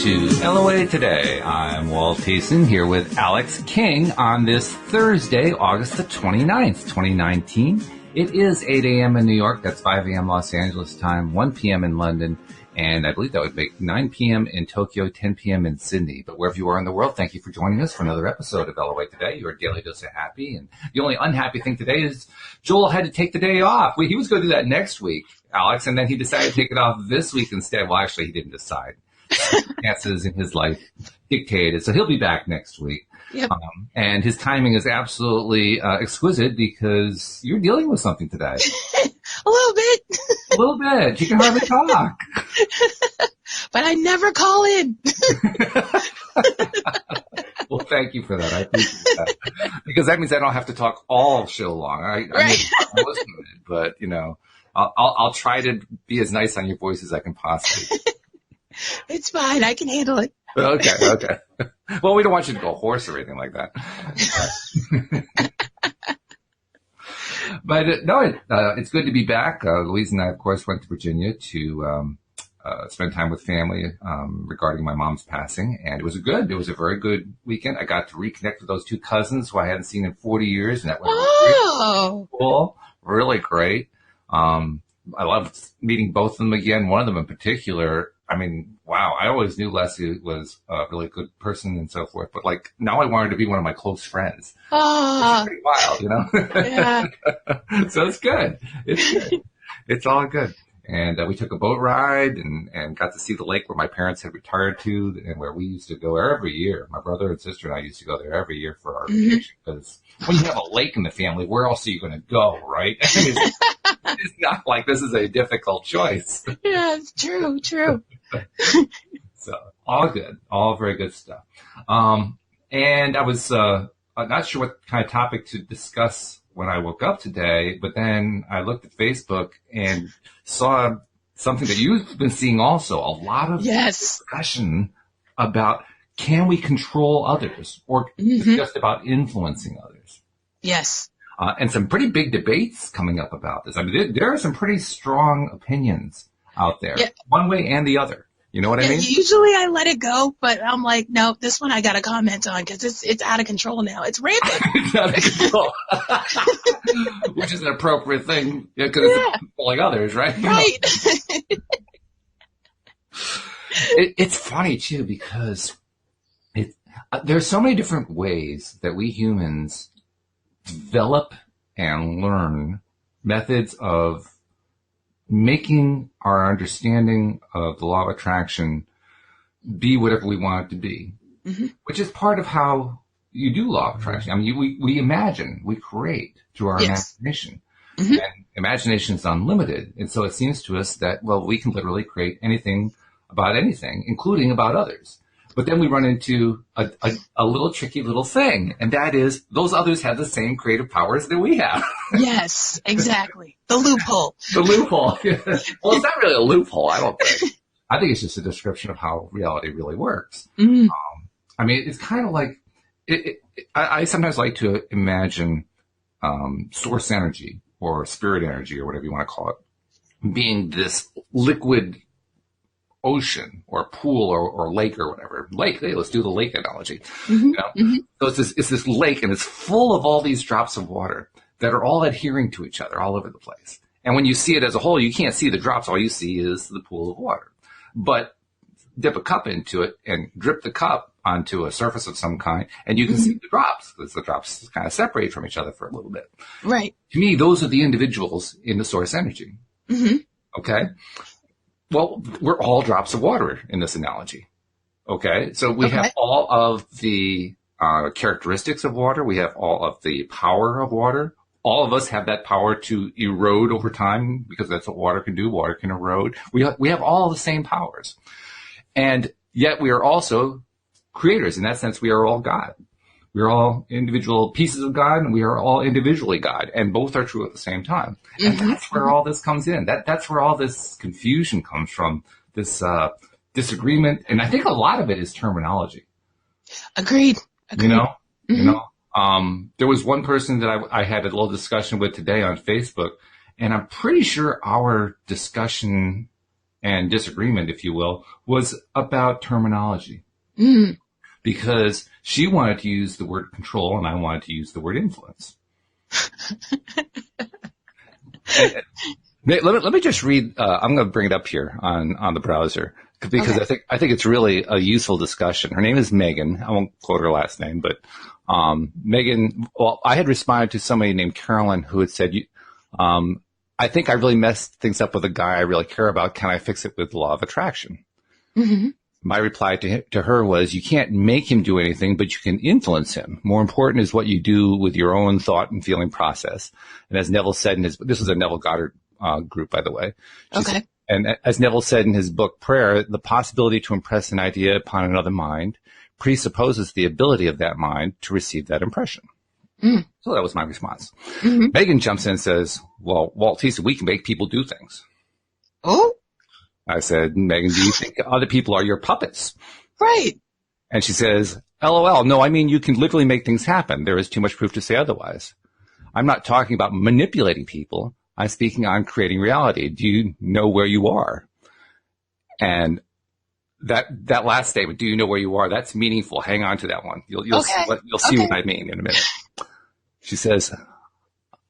to LOA Today. I'm Walt Thiessen here with Alex King on this Thursday, August the 29th, 2019. It is 8 a.m. in New York. That's 5 a.m. Los Angeles time, 1 p.m. in London, and I believe that would make 9 p.m. in Tokyo, 10 p.m. in Sydney. But wherever you are in the world, thank you for joining us for another episode of LOA Today, your daily dose of happy. And the only unhappy thing today is Joel had to take the day off. He was going to do that next week, Alex, and then he decided to take it off this week instead. Well, actually, he didn't decide. Circumstances in his life dictated. So he'll be back next week. Yep. And his timing is absolutely exquisite because you're dealing with something today. A little bit. A little bit. You can hardly talk. But I never call in. Well, thank you for that. I appreciate that. Because that means I don't have to talk all show long. I mean, most of it, but, you know, I'll try to be as nice on your voice as I can possibly. It's fine. I can handle it. Okay. Well, we don't want you to go hoarse or anything like that. But it's good to be back. Louise and I, of course, went to Virginia to spend time with family regarding my mom's passing, and it was a very good weekend. I got to reconnect with those two cousins who I hadn't seen in 40 years, and that was really cool, really great. I loved meeting both of them again. One of them in particular, I mean, wow, I always knew Leslie was a really good person and so forth, but like now I wanted to be one of my close friends. It's pretty wild, you know? Yeah. So it's good. It's good. It's all good. And we took a boat ride and got to see the lake where my parents had retired to and where we used to go every year. My brother and sister and I used to go there every year for our vacation because when you have a lake in the family, where else are you going to go, right? It's not like this is a difficult choice. Yeah, it's true. So all good, all very good stuff. And I was not sure what kind of topic to discuss when I woke up today, but then I looked at Facebook and saw something that you've been seeing also, a lot of discussion about can we control others or just about influencing others. Yes. And some pretty big debates coming up about this. I mean, there are some pretty strong opinions out there, one way and the other. You know what I mean? Usually I let it go, but I'm like, no, this one I got to comment on because it's out of control now. It's rampant. It's out of control. Which is an appropriate thing because it's controlling others, right? Right. It's funny, too, because there's so many different ways that we humans develop and learn methods of making our understanding of the law of attraction be whatever we want it to be, which is part of how you do law of attraction. I mean, we imagine, we create through our imagination. And imagination is unlimited. And so it seems to us that, well, we can literally create anything about anything, including about others. But then we run into a little tricky little thing, and that is those others have the same creative powers that we have. Yes, exactly. The loophole. The loophole. Well, it's not really a loophole, I don't think. I think it's just a description of how reality really works. I mean, it's kind of like, I sometimes like to imagine source energy or spirit energy or whatever you want to call it being this liquid ocean or pool or lake or whatever. Lake, hey, let's do the lake analogy. You know? So it's this lake and it's full of all these drops of water that are all adhering to each other all over the place. And when you see it as a whole, you can't see the drops. All you see is the pool of water. But dip a cup into it and drip the cup onto a surface of some kind, and you can see the drops because the drops kind of separate from each other for a little bit. Right. To me, those are the individuals in the source energy. Okay? Well, we're all drops of water in this analogy. Okay? So we have all of the characteristics of water. We have all of the power of water. All of us have that power to erode over time because that's what water can do. Water can erode. We have all the same powers. And yet we are also creators. In that sense, we are all God. We are all individual pieces of God, and we are all individually God, and both are true at the same time. And that's where all this comes in. That's where all this confusion comes from, this disagreement. And I think a lot of it is terminology. Agreed. You know? There was one person that I had a little discussion with today on Facebook, and I'm pretty sure our discussion and disagreement, if you will, was about terminology. Mm. Because she wanted to use the word control and I wanted to use the word influence. Let me just read, I'm going to bring it up here on the browser because okay. I think it's really a useful discussion. Her name is Megan. I won't quote her last name, but Megan, well, I had responded to somebody named Carolyn who had said, I think I really messed things up with a guy I really care about. Can I fix it with the law of attraction? Mm-hmm. My reply to her was, you can't make him do anything, but you can influence him. More important is what you do with your own thought and feeling process. And as Neville said in his, this is a Neville Goddard group, by the way. Okay. And as Neville said in his book, Prayer, the possibility to impress an idea upon another mind presupposes the ability of that mind to receive that impression. Mm. So that was my response. Mm-hmm. Megan jumps in and says, well, Walt, he said, we can make people do things. Oh? I said, Megan, do you think other people are your puppets? Right. And she says, LOL, no, I mean, you can literally make things happen. There is too much proof to say otherwise. I'm not talking about manipulating people. I'm speaking on creating reality. Do you know where you are? And that last statement, do you know where you are? That's meaningful. Hang on to that one. You'll see what I mean in a minute. She says,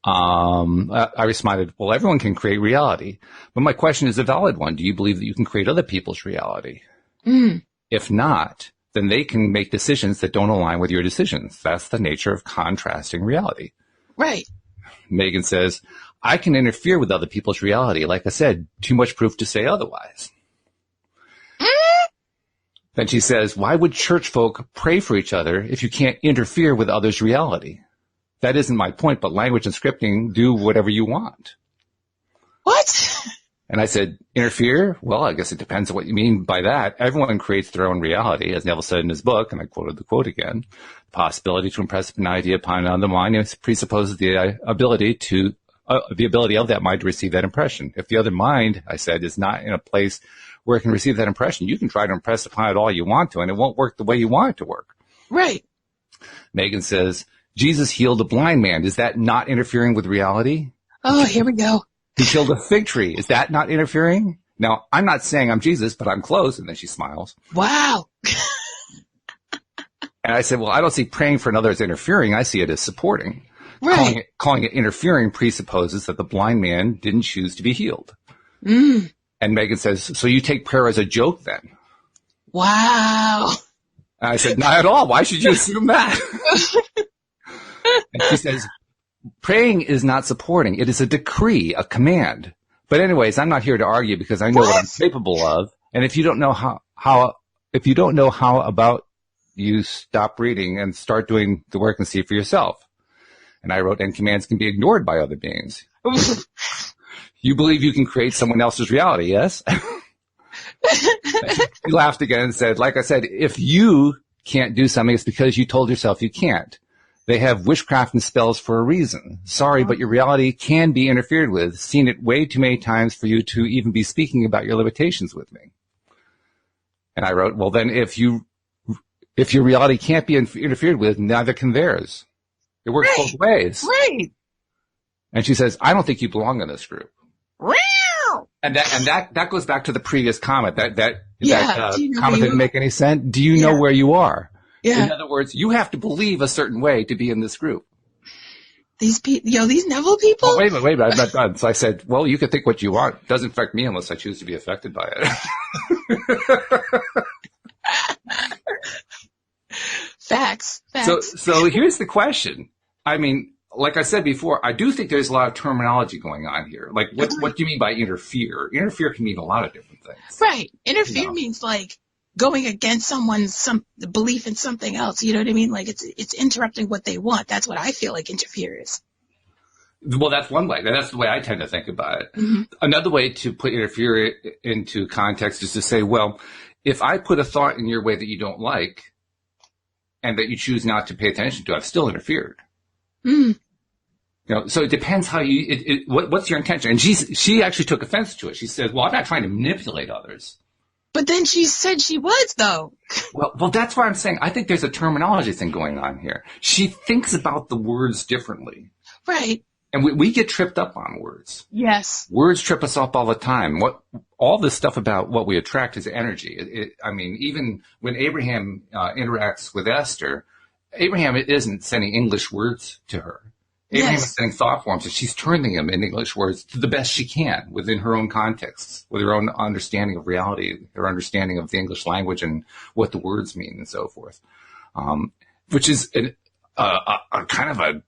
I responded, well, everyone can create reality, but my question is a valid one. Do you believe that you can create other people's reality? Mm. If not, then they can make decisions that don't align with your decisions. That's the nature of contrasting reality. Right. Megan says, I can interfere with other people's reality. Like I said, too much proof to say otherwise. Then she says, why would church folk pray for each other if you can't interfere with others' reality? That isn't my point, but language and scripting do whatever you want. What? And I said, interfere? Well, I guess it depends on what you mean by that. Everyone creates their own reality, as Neville said in his book, and I quoted the quote again. The possibility to impress an idea upon another mind presupposes the ability of that mind to receive that impression. If the other mind, I said, is not in a place where it can receive that impression, you can try to impress upon it all you want to, and it won't work the way you want it to work. Right. Megan says, Jesus healed a blind man. Is that not interfering with reality? Oh, here we go. He killed a fig tree. Is that not interfering? Now, I'm not saying I'm Jesus, but I'm close. And then she smiles. Wow. And I said, well, I don't see praying for another as interfering. I see it as supporting. Right. Calling it interfering presupposes that the blind man didn't choose to be healed. Mm. And Megan says, so you take prayer as a joke then? Wow. And I said, not at all. Why should you assume that? And she says, praying is not supporting. It is a decree, a command. But anyways, I'm not here to argue because I know what I'm capable of. And if you don't know how about you stop reading and start doing the work and see for yourself. And I wrote, and commands can be ignored by other beings. You believe you can create someone else's reality, yes? She laughed again and said, like I said, if you can't do something, it's because you told yourself you can't. They have witchcraft and spells for a reason. Sorry, but your reality can be interfered with. Seen it way too many times for you to even be speaking about your limitations with me. And I wrote, well, then if your reality can't be interfered with, neither can theirs. It works both ways. Right. And she says, I don't think you belong in this group. Wow. And that goes back to the previous comment. That comment didn't make any sense. Do you know where you are? Yeah. In other words, you have to believe a certain way to be in this group. These Neville people? Oh, wait a minute, I'm not done. So I said, well, you can think what you want. It doesn't affect me unless I choose to be affected by it. Facts. So here's the question. I mean, like I said before, I do think there's a lot of terminology going on here. Like, what do you mean by interfere? Interfere can mean a lot of different things. Right. Interfere means like going against someone's belief in something else. You know what I mean? Like it's interrupting what they want. That's what I feel like interfere is. Well, that's one way. That's the way I tend to think about it. Mm-hmm. Another way to put interfere into context is to say, well, if I put a thought in your way that you don't like and that you choose not to pay attention to, I've still interfered. Mm. You know, so it depends how what's your intention. And she actually took offense to it. She said, well, I'm not trying to manipulate others. But then she said she was, though. Well, that's why I'm saying I think there's a terminology thing going on here. She thinks about the words differently. Right. And we get tripped up on words. Yes. Words trip us up all the time. All this stuff about what we attract is energy. I mean, even when Abraham interacts with Esther, Abraham isn't sending English words to her. Abraham is sending thought forms, and she's turning them into English words to the best she can within her own contexts, with her own understanding of reality, her understanding of the English language and what the words mean and so forth. Which is a kind of a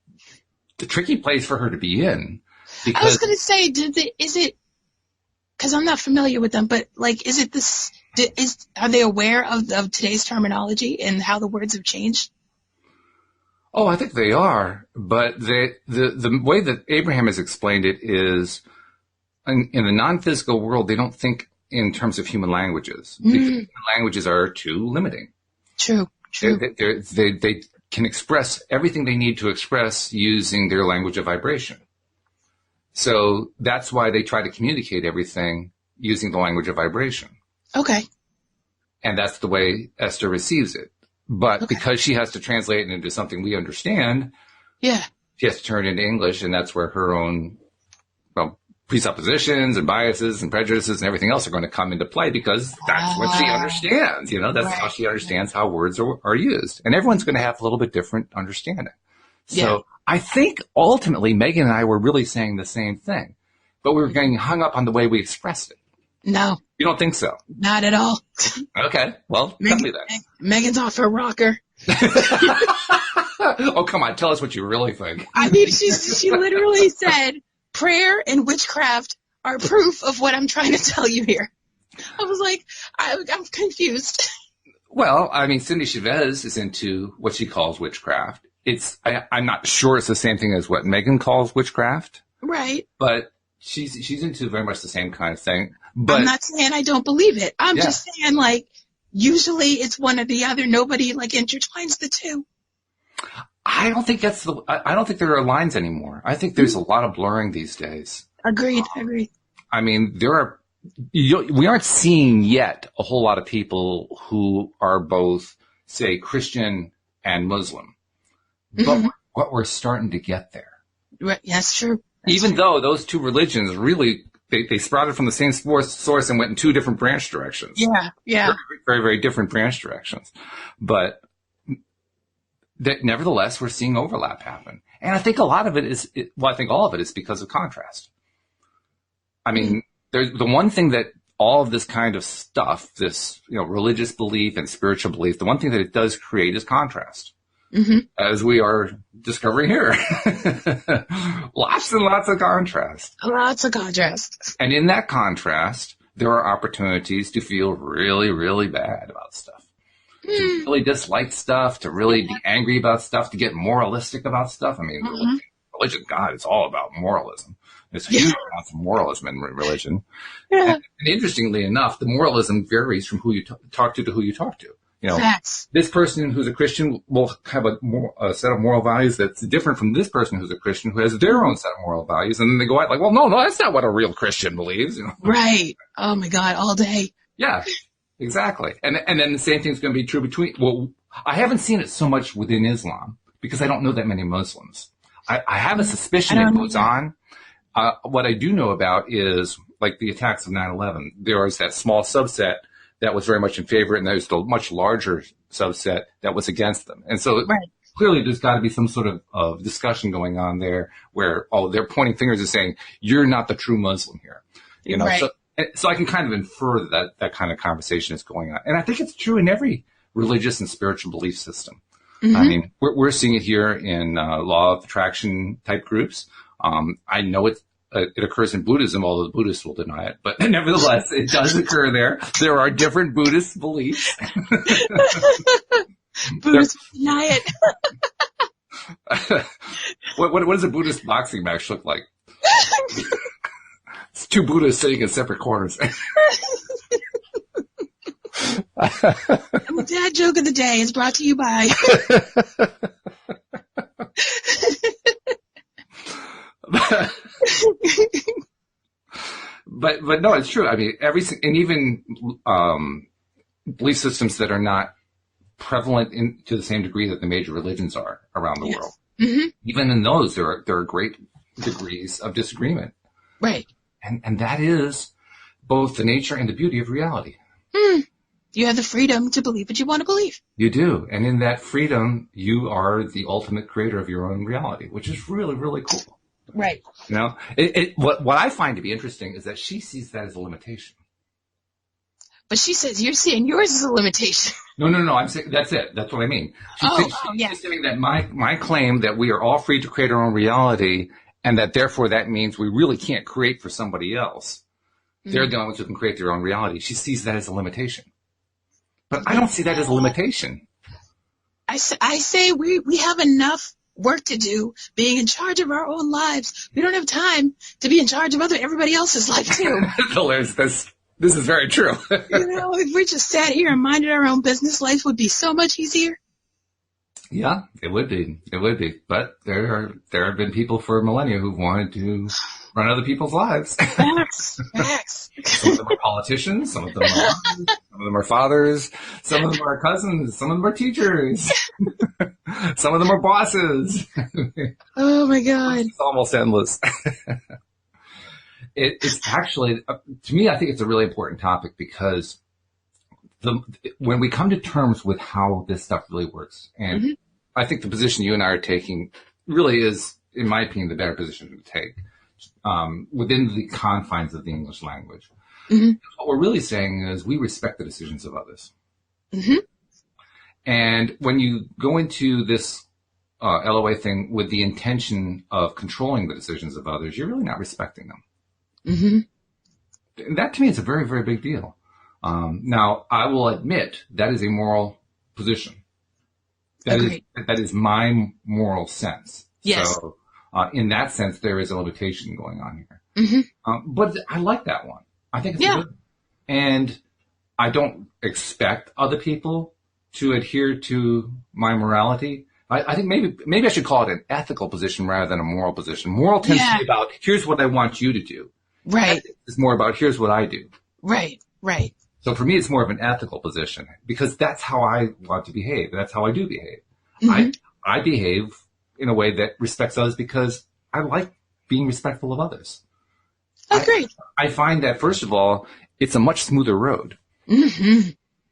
tricky place for her to be in. I was going to say, is it, because I'm not familiar with them, but like, is it this, are they aware of today's terminology and how the words have changed? Oh, I think they are, but the way that Abraham has explained it is in the non-physical world, they don't think in terms of human languages. Because human languages are too limiting. True. They can express everything they need to express using their language of vibration. So that's why they try to communicate everything using the language of vibration. Okay. And that's the way Esther receives it. But because she has to translate it into something we understand, she has to turn it into English, and that's where her own presuppositions and biases and prejudices and everything else are going to come into play, because that's what she understands. That's how she understands how words are used. And everyone's going to have a little bit different understanding. So I think ultimately Megan and I were really saying the same thing, but we were getting hung up on the way we expressed it. No. You don't think so? Not at all. Okay. Well, tell me that. Megan's off her rocker. Oh, come on. Tell us what you really think. I mean, she literally said, prayer and witchcraft are proof of what I'm trying to tell you here. I was like, I'm confused. Well, I mean, Cindy Chavez is into what she calls witchcraft. I'm not sure it's the same thing as what Megan calls witchcraft. Right. But she's into very much the same kind of thing. But I'm not saying I don't believe it. I'm just saying, like, usually it's one or the other. Nobody, like, intertwines the two. I don't think I don't think there are lines anymore. I think there's a lot of blurring these days. Agreed. I mean, we aren't seeing yet a whole lot of people who are both, say, Christian and Muslim. But what we're starting to get there. Right. That's true. Even though those two religions really, they sprouted from the same source and went in two different branch directions. Yeah. Very, very, very different branch directions. But nevertheless, we're seeing overlap happen. And I think a lot of it is, I think all of it is because of contrast. I mean, there's the one thing that all of this kind of stuff, this, religious belief and spiritual belief, the one thing that it does create is contrast. As we are discovering here. Lots and lots of contrast. Lots of contrast. And in that contrast, there are opportunities to feel really, really bad about stuff. To really dislike stuff, to really be angry about stuff, to get moralistic about stuff. I mean, religion, God, it's all about moralism. There's huge amounts of moralism in religion. Yeah. And interestingly enough, the moralism varies from who you talk to who you talk to. This person who's a Christian will have a set of moral values that's different from this person who's a Christian who has their own set of moral values. And then they go out like, well, no, that's not what a real Christian believes. Right. Oh, my God, all day. Yeah, exactly. And then the same thing's going to be true I haven't seen it so much within Islam because I don't know that many Muslims. I have a suspicion it goes on. What I do know about is, like the attacks of 9/11, there was that small subset that was very much in favor, and there's the much larger subset that was against them. And so clearly there's got to be some sort of discussion going on there where, they're pointing fingers and saying, you're not the true Muslim here. So I can kind of infer that kind of conversation is going on. And I think it's true in every religious and spiritual belief system. I mean, we're seeing it here in law of attraction type groups. I know it occurs in Buddhism, although the Buddhists will deny it. But nevertheless, it does occur there. There are different Buddhist beliefs. Buddhists deny it. What does a Buddhist boxing match look like? It's two Buddhists sitting in separate corners. The dad joke of the day is brought to you by... But no, it's true. I mean, even belief systems that are not prevalent to the same degree that the major religions are around the world. Even in those, there are great degrees of disagreement. Right. And that is both the nature and the beauty of reality. You have the freedom to believe what you want to believe. You do. And in that freedom, you are the ultimate creator of your own reality, which is really, really cool. Right. You know, what I find to be interesting is that she sees that as a limitation. But she says you're seeing yours as a limitation. No. I'm saying that's it. That's what I mean. She's saying that my claim that we are all free to create our own reality, and that therefore that means we really can't create for somebody else. They're the only ones who can create their own reality. She sees that as a limitation. But I don't see that as a limitation. I say we have enough work to do being in charge of our own lives. We don't have time to be in charge of everybody else's life too. This is very true. If we just sat here and minded our own business, life would be so much easier. Yeah, it would be. It would be. But there have been people for millennia who've wanted to run other people's lives. Facts. Some of them are politicians. Some of them are fathers. Some of them are cousins. Some of them are teachers. Some of them are bosses. Oh my God. It's almost endless. It's actually, to me, I think it's a really important topic because when we come to terms with how this stuff really works, and I think the position you and I are taking really is, in my opinion, the better position to take within the confines of the English language. What we're really saying is we respect the decisions of others. And when you go into this LOA thing with the intention of controlling the decisions of others, you're really not respecting them. That to me is a very, very big deal. Now, I will admit that is a moral position. That is my moral sense. Yes. So, in that sense, there is a limitation going on here. But I like that one. I think it's good. And I don't expect other people to adhere to my morality. I think maybe I should call it an ethical position rather than a moral position. Moral tends to be about, here's what I want you to do. Right. It's more about, here's what I do. Right. So for me, it's more of an ethical position because that's how I want to behave. That's how I do behave. I behave in a way that respects others because I like being respectful of others. Agreed. I find that, first of all, it's a much smoother road.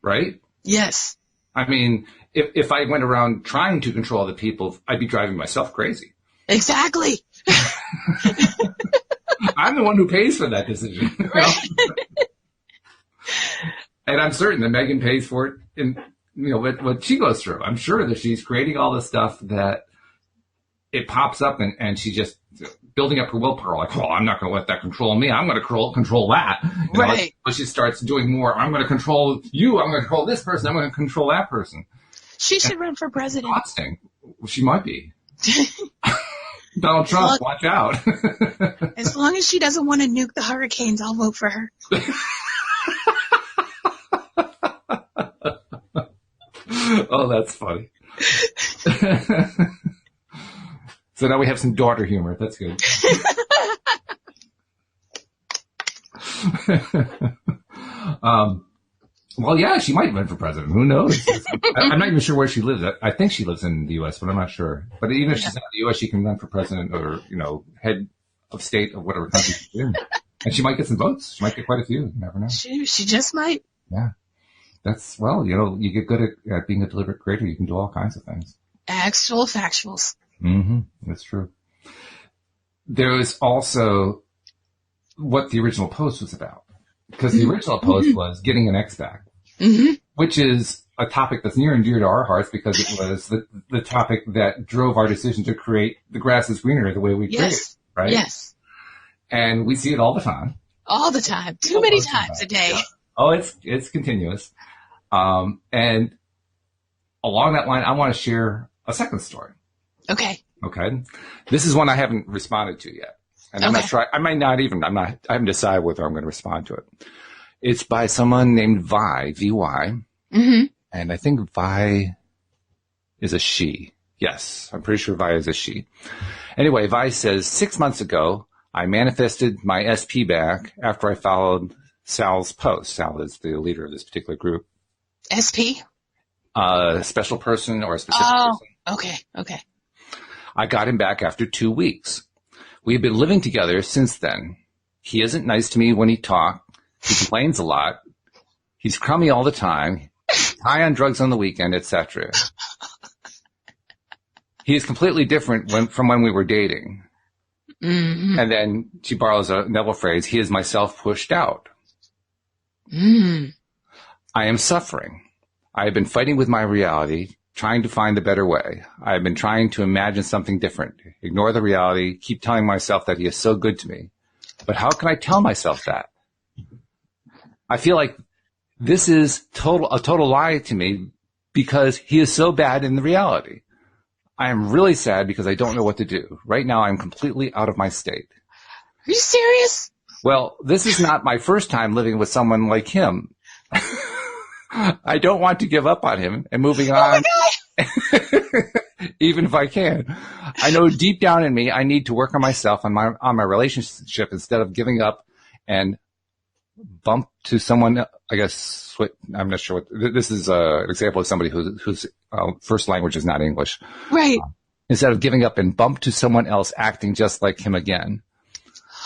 Right? Yes. I mean, if I went around trying to control other people, I'd be driving myself crazy. Exactly. I'm the one who pays for that decision. And I'm certain that Megan pays for it in, what she goes through. I'm sure that she's creating all this stuff that it pops up and she just building up her willpower. Like, I'm not going to let that control me. I'm going to control that. Right. But she starts doing more. I'm going to control you. I'm going to control this person. I'm going to control that person. She should run for president. Exhausting. She might be. Donald Trump, watch out. As long as she doesn't want to nuke the hurricanes, I'll vote for her. Oh, that's funny. So now we have some daughter humor. That's good. Well, yeah, she might run for president. Who knows? I'm not even sure where she lives. I think she lives in the U.S., but I'm not sure. But even if she's not in the U.S., she can run for president or, head of state of whatever country she's in. And she might get some votes. She might get quite a few. You never know. She just might. Yeah. You get good at being a deliberate creator. You can do all kinds of things. Actual factuals. That's true. There was also what the original post was about. Because the original post was getting an ex back, which is a topic that's near and dear to our hearts because it was the topic that drove our decision to create The Grass is Greener the way we create it, right? Yes. And we see it all the time. All the time. Too many times a day. Yeah. Oh, it's continuous. And along that line, I want to share a second story. Okay. This is one I haven't responded to yet. And I'm not sure, I haven't decided whether I'm going to respond to it. It's by someone named Vi, V-Y. And I think Vi is a she. Yes, I'm pretty sure Vi is a she. Anyway, Vi says, 6 months ago, I manifested my SP back after I followed Sal's post. Sal is the leader of this particular group. SP? A special person or a specific person. Okay. I got him back after 2 weeks. We've been living together since then. He isn't nice to me when he talks. He complains a lot. He's crummy all the time, high on drugs on the weekend, etc. He is completely different from when we were dating. Mm-hmm. And then she borrows a Neville phrase, he is myself pushed out. Mm. I am suffering. I have been fighting with my reality, trying to find the better way. I have been trying to imagine something different, ignore the reality, keep telling myself that he is so good to me. But how can I tell myself that? I feel like this is a total lie to me because he is so bad in the reality. I am really sad because I don't know what to do. Right now, I'm completely out of my state. Are you serious? Well, this is not my first time living with someone like him. I don't want to give up on him and moving on, even if I can. I know deep down in me, I need to work on myself, on my relationship instead of giving up and bump to someone. I guess I'm not sure what this is. An example of somebody whose first language is not English. Right. Instead of giving up and bump to someone else acting just like him again.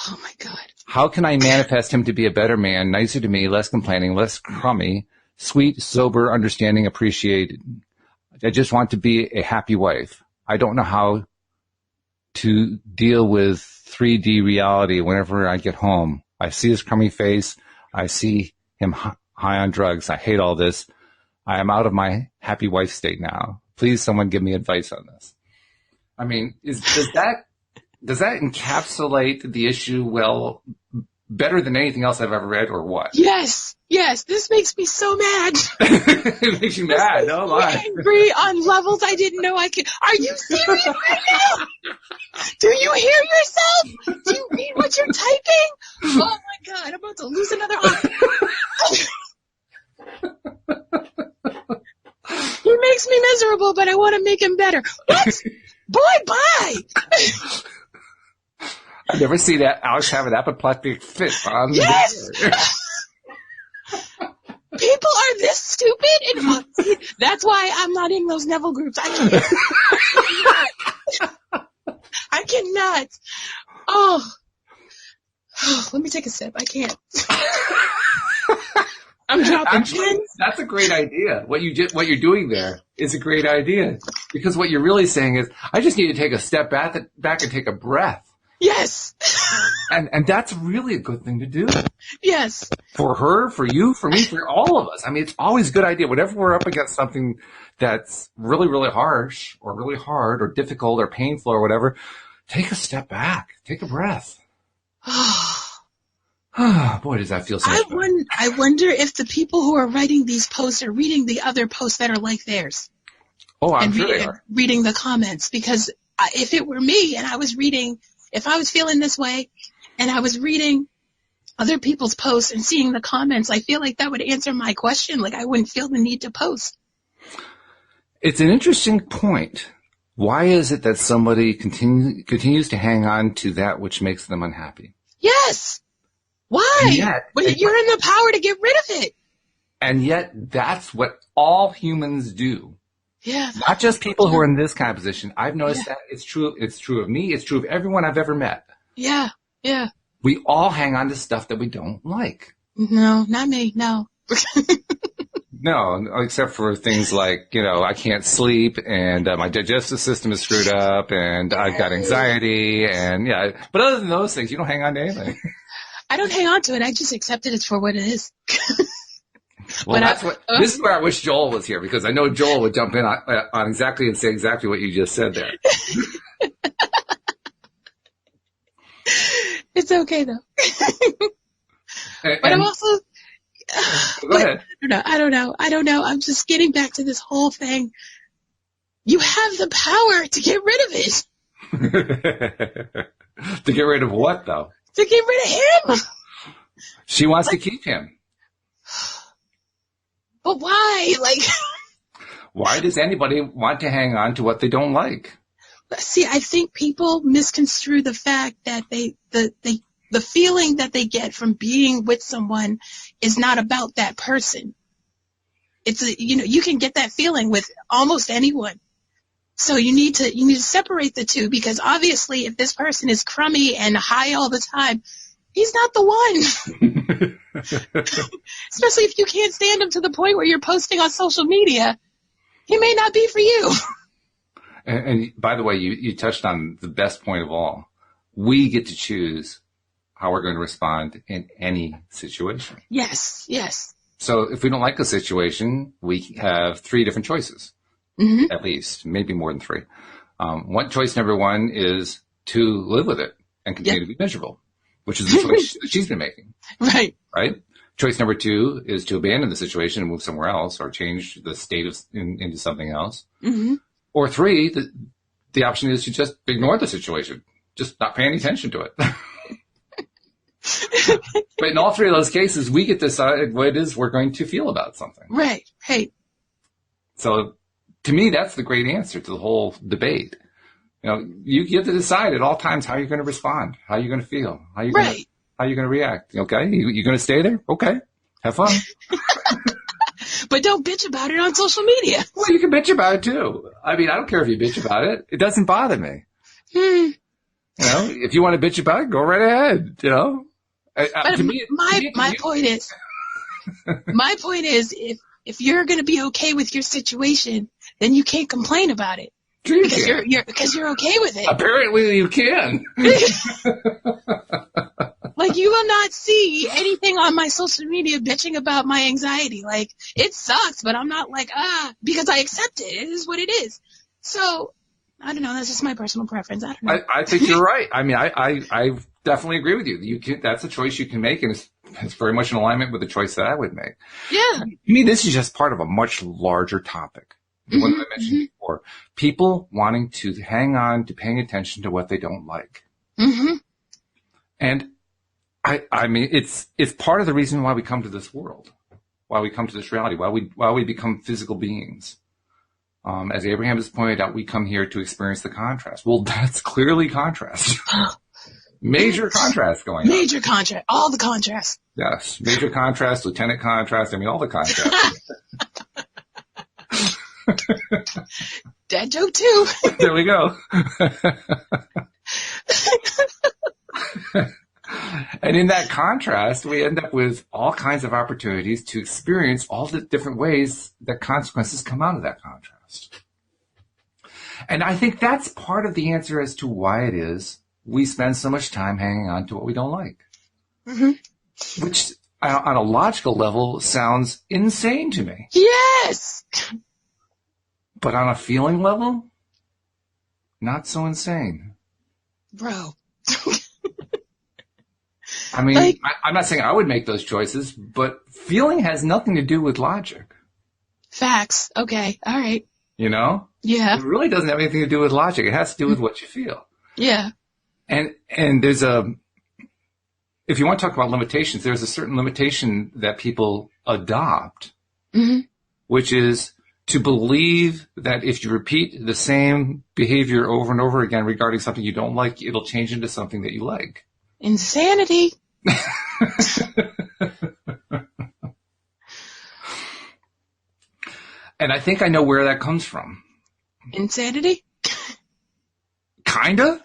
Oh my God. How can I manifest him to be a better man, nicer to me, less complaining, less crummy, sweet, sober, understanding, appreciated? I just want to be a happy wife. I don't know how to deal with 3D reality whenever I get home. I see his crummy face. I see him high on drugs. I hate all this. I am out of my happy wife state now. Please, someone give me advice on this. I mean, does that encapsulate the issue well better than anything else I've ever read, or what? Yes. This makes me so mad. It makes you mad. No lie. Angry on levels I didn't know I could. Are you serious right now? Do you hear yourself? Do you read what you're typing? Oh my God, I'm about to lose another eye. He makes me miserable, but I want to make him better. What? Boy, bye. I've never seen that Alex have an apoplectic fit on Yes! the People are this stupid, and that's why I'm not in those Neville groups. I cannot. Oh, let me take a sip. I can't. I'm dropping Actually, that's a great idea. What you're doing there is a great idea, because what you're really saying is, I just need to take a step back and take a breath. Yes. And that's really a good thing to do. Yes. For her, for you, for me, for all of us. I mean, it's always a good idea. Whenever we're up against something that's really, really harsh or really hard or difficult or painful or whatever, take a step back. Take a breath. Boy, does that feel so much better. I wonder if the people who are writing these posts are reading the other posts that are like theirs. Oh, I'm sure they are. Reading the comments, because if it were me and I was reading, if I was feeling this way and I was reading other people's posts and seeing the comments, I feel like that would answer my question. Like, I wouldn't feel the need to post. It's an interesting point. Why is it that somebody continues to hang on to that which makes them unhappy? Yes. Why? When you're in the power to get rid of it. And yet that's what all humans do. Yeah. Not just people who are in this kind of position. I've noticed that it's true. It's true of me. It's true of everyone I've ever met. Yeah. Yeah. We all hang on to stuff that we don't like. No, not me. No. No, except for things like, I can't sleep and my digestive system is screwed up and I've got anxiety and but other than those things, you don't hang on to anything. I don't hang on to it. I just accept it for what it is. Well, this is where I wish Joel was here, because I know Joel would jump in on exactly and say exactly what you just said there. It's okay though. But I'm also. Go ahead. I don't know. I'm just getting back to this whole thing. You have the power to get rid of it. To get rid of what, though? To get rid of him. She wants to keep him. But why? Why does anybody want to hang on to what they don't like? See, I think people misconstrue the fact that the feeling that they get from being with someone is not about that person. It's you can get that feeling with almost anyone. So you need to separate the two, because obviously if this person is crummy and high all the time, he's not the one. Especially if you can't stand him to the point where you're posting on social media, he may not be for you. And by the way, you touched on the best point of all. We get to choose how we're going to respond in any situation. Yes, yes. So if we don't like a situation, we have 3 different choices, at least, maybe more than 3. Choice number 1 is to live with it and continue to be miserable, which is the choice that she's been making. Right. Right? Choice number 2 is to abandon the situation and move somewhere else, or change the state into something else. Mm-hmm. Or 3, the option is to just ignore the situation, just not pay any attention to it. But in all 3 of those cases, we get to decide what it is we're going to feel about something. Right. Hey. So to me, that's the great answer to the whole debate. You get to decide at all times how you're going to respond, how you're going to feel, how you're going to react. Okay. You're going to stay there? Okay. Have fun. But don't bitch about it on social media. Well, you can bitch about it too. I mean, I don't care if you bitch about it. It doesn't bother me. If you want to bitch about it, go right ahead. But my point is, if you're going to be okay with your situation, then you can't complain about it. Sure Because you're okay with it. Apparently you can. Like, you will not see anything on my social media bitching about my anxiety. Like, it sucks, but I'm not like, because I accept it. It is what it is. So, I don't know. That's just my personal preference. I don't know. I think you're right. I mean, I definitely agree with you. That's a choice you can make, and it's very much in alignment with the choice that I would make. Yeah. I mean, this is just part of a much larger topic. The one that I mentioned before. People wanting to hang on to paying attention to what they don't like. Mm-hmm. And I mean, it's part of the reason why we come to this world, why we come to this reality, why we become physical beings. As Abraham has pointed out, we come here to experience the contrast. Well, that's clearly contrast. Major contrast going on. Major contrast. All the contrast. Yes. Major contrast, lieutenant contrast. I mean, all the contrast. Dad joke too. There we go. And in that contrast, we end up with all kinds of opportunities to experience all the different ways that consequences come out of that contrast. And I think that's part of the answer as to why it is we spend so much time hanging on to what we don't like. Mm-hmm. Which, on a logical level, sounds insane to me. Yes! But on a feeling level, not so insane. Bro. I mean, I'm not saying I would make those choices, but feeling has nothing to do with logic. Facts. Okay. All right. Yeah. It really doesn't have anything to do with logic. It has to do with what you feel. Yeah. And there's if you want to talk about limitations, there's a certain limitation that people adopt, which is to believe that if you repeat the same behavior over and over again regarding something you don't like, it'll change into something that you like. Insanity. And I think I know where that comes from. Insanity? Kinda?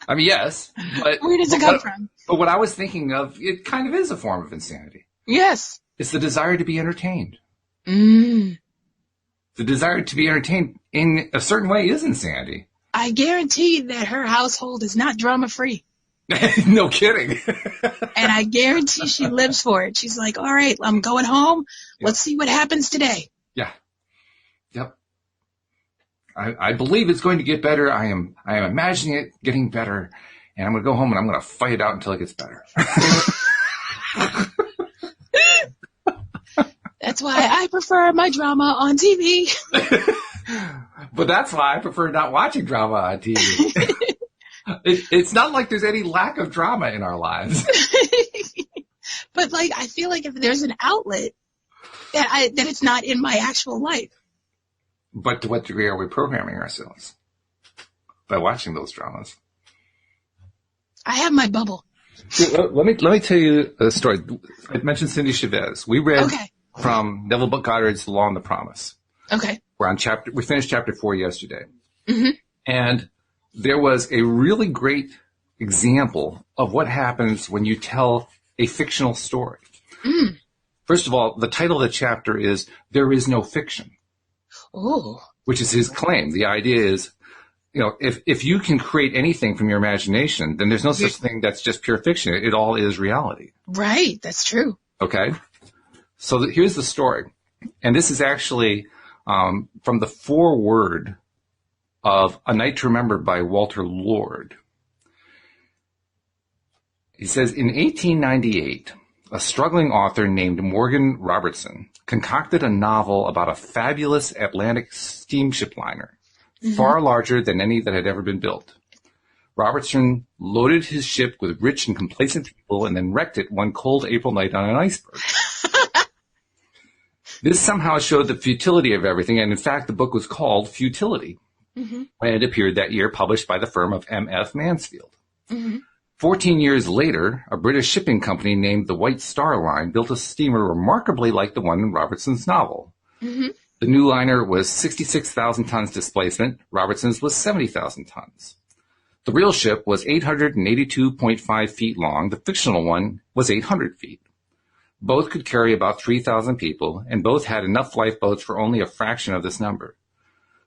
I mean, yes. But where does it come from? But what I was thinking of, it kind of is a form of insanity. Yes. It's the desire to be entertained. The desire to be entertained in a certain way is insanity. I guarantee that her household is not drama-free. No kidding. And I guarantee she lives for it. She's like, all right, I'm going home. Yep. Let's see what happens today. Yeah. Yep. I believe it's going to get better. I am imagining it getting better. And I'm going to go home and I'm going to fight it out until it gets better. That's why I prefer my drama on TV. But that's why I prefer not watching drama on TV. It's not like there's any lack of drama in our lives. But I feel like if there's an outlet that it's not in my actual life. But to what degree are we programming ourselves by watching those dramas? I have my bubble. Let me tell you a story. I mentioned Cindy Chavez. We read from Neville Goddard's The Law and the Promise. Okay. We finished chapter 4 yesterday. Mm-hmm. And there was a really great example of what happens when you tell a fictional story. Mm. First of all, the title of the chapter is There Is No Fiction. Oh. Which is his claim. The idea is, if you can create anything from your imagination, then there's no such thing that's just pure fiction. It all is reality. Right. That's true. Okay. So here's the story. And this is actually from the foreword of A Night to Remember by Walter Lord. He says, in 1898, a struggling author named Morgan Robertson concocted a novel about a fabulous Atlantic steamship liner, far larger than any that had ever been built. Robertson loaded his ship with rich and complacent people and then wrecked it one cold April night on an iceberg. This somehow showed the futility of everything, and in fact, the book was called Futility, and it appeared that year, published by the firm of M.F. Mansfield. 14 years later, a British shipping company named the White Star Line built a steamer remarkably like the one in Robertson's novel. The new liner was 66,000 tons displacement. Robertson's was 70,000 tons. The real ship was 882.5 feet long. The fictional one was 800 feet. Both could carry about 3,000 people, and both had enough lifeboats for only a fraction of this number.